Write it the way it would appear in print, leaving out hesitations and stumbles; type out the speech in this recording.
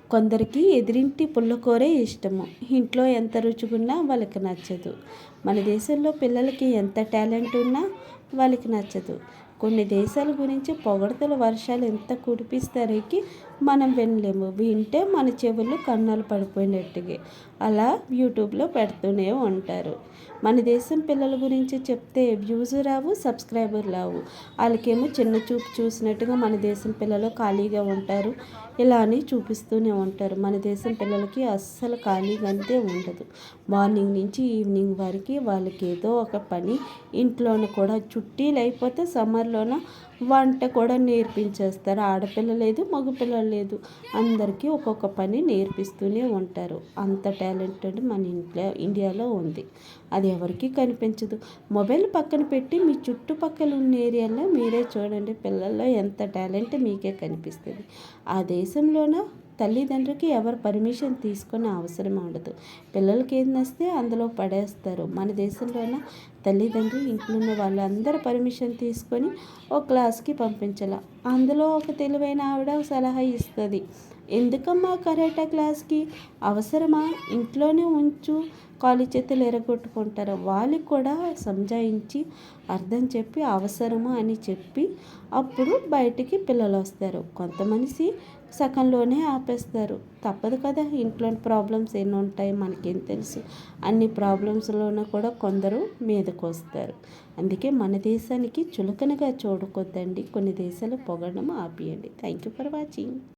కొందరికి ఎదిరింటి పుల్లకూరే ఇష్టము. ఇంట్లో ఎంత రుచిగున్నా వాళ్ళకి నచ్చదు. మన దేశంలో పిల్లలకి ఎంత టాలెంట్ ఉన్నా వాళ్ళకి నచ్చదు. కొన్ని దేశాల గురించి పొగడ్తల వర్షాలు ఎంత కురిపిస్తారేకి మనం వినలేము. వింటే మన చెవులు కన్నాలు పడిపోయినట్టుగా అలా యూట్యూబ్లో పెడుతూనే ఉంటారు. మన దేశం పిల్లల గురించి చెప్తే వ్యూస్ రావు, సబ్స్క్రైబర్ రావు. వాళ్ళకేమో చిన్న చూపు చూసినట్టుగా మన దేశం పిల్లలు ఖాళీగా ఉంటారు, ఇలా అని చూపిస్తూనే ఉంటారు. మన దేశం పిల్లలకి అస్సలు ఖాళీగా అంతే ఉండదు. మార్నింగ్ నుంచి ఈవినింగ్ వరకు వాళ్ళకి ఏదో ఒక పని. ఇంట్లోనే కూడా చుట్టీలు అయిపోతే సమ్మర్లోన వంట కూడా నేర్పించేస్తారు. ఆడపిల్ల లేదు, మగపిల్లలు లేదు, అందరికీ ఒక్కొక్క పని నేర్పిస్తూనే ఉంటారు. అంత టాలెంటెడ్ మన ఇండియాలో ఉంది. అది ఎవరికీ కనిపించదు. మొబైల్ పక్కన పెట్టి మీ చుట్టుపక్కల ఉన్న ఏరియాలో మీరే చూడండి, పిల్లల్లో ఎంత టాలెంట్ మీకే కనిపిస్తుంది. ఆ దేశంలోన తల్లిదండ్రులకి ఎవరు పర్మిషన్ తీసుకునే అవసరం ఉండదు. పిల్లలకి ఏది నచ్చితే అందులో పడేస్తారు. మన దేశంలోన తల్లిదండ్రులు ఇంట్లో ఉన్న వాళ్ళందరూ పర్మిషన్ తీసుకొని ఒక క్లాస్కి పంపించాలి. అందులో ఒక తెలివైన ఆవిడ సలహా ఇస్తుంది, ఎందుకమ్మా కరాటే క్లాస్కి, అవసరమా, ఇంట్లోనే ఉంచు, కాలు చేతులు ఎరగొట్టుకుంటారు. వాళ్ళకి కూడా సంజాయించి అర్థం చెప్పి అవసరము అని చెప్పి అప్పుడు బయటికి పిల్లలు వస్తారు. కొంతమంది సగంలోనే ఆపేస్తారు. తప్పదు కదా, ఇంట్లో ప్రాబ్లమ్స్ ఎన్ని ఉంటాయి మనకేం తెలుసు. అన్ని ప్రాబ్లమ్స్లోనూ కూడా కొందరు మీదకు వస్తారు. అందుకే మన దేశానికి చులకనగా చూడకొద్దండి. కొన్ని దేశాలు పొగడడం ఆపియండి. Thank you for watching.